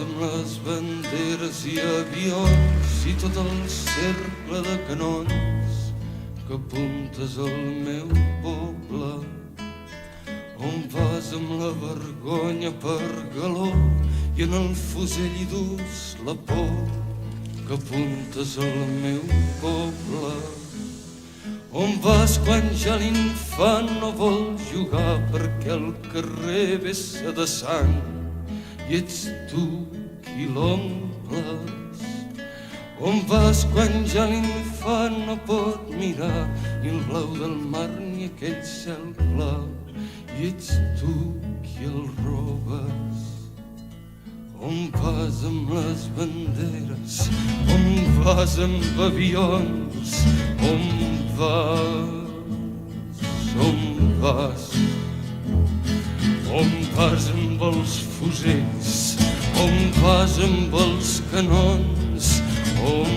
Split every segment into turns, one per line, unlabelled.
amb les banderes i avions i tot el cercle de canons que apuntes al meu poble? On vas amb la vergonya per galó i en el fusell hi dus la por que apuntes al meu poble? On vas quan ja l'infant no vol jugar perquè el carrer vessa de sang i ets tu qui l'omples? On vas quan ja l'infant no pot mirar ni el blau del mar ni aquell cel clar i ets tu qui el robes? On vas amb les banderes? On vas amb avions? On vas? On vas? On vas amb els fusells? On vas amb els canons? On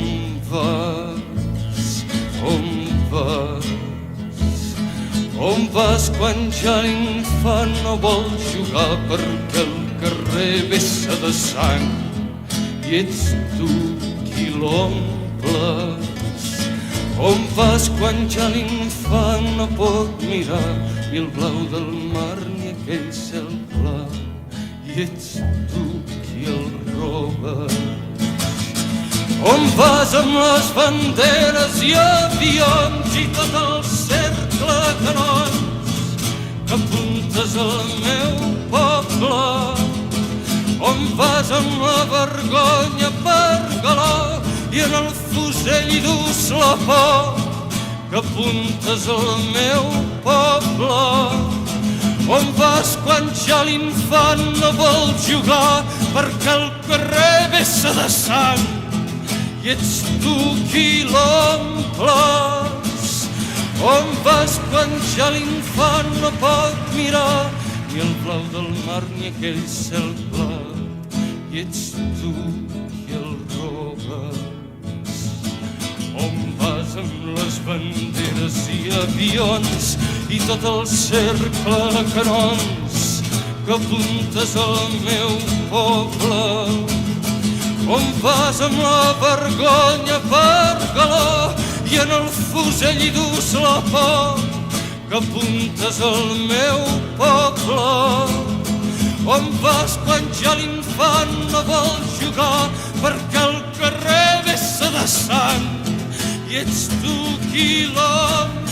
vas? On vas? On vas quan ja l'infant no vol jugar perquè el carrer vessa de sang i ets tu qui l'omples? On vas quan ja l'infant no pot mirar ni el blau del mar ni aquell cel clar i ets tu qui el robes? On vas amb les banderes i avions i tot el cercle de canons que apuntes al meu poble? On vas amb la vergonya per galó i en el fusell hi dus la por que apuntes al meu poble? On vas quan ja l'infant no vol jugar perquè el carrer vessa de sang i ets tu qui l'omples? On vas quan ja l'infant no pot mirar ni el blau del mar ni aquell cel clar i ets tu qui el robes? On vas amb les banderes i avions i tot el cercle de canons que apuntes al meu poble? On vas amb la vergonya per galó i en el fusell hi dus la por que apuntes al meu poble? On vas quan ja l'infant no vol jugar perquè el carrer vessa de sang i ets tu qui l'omples?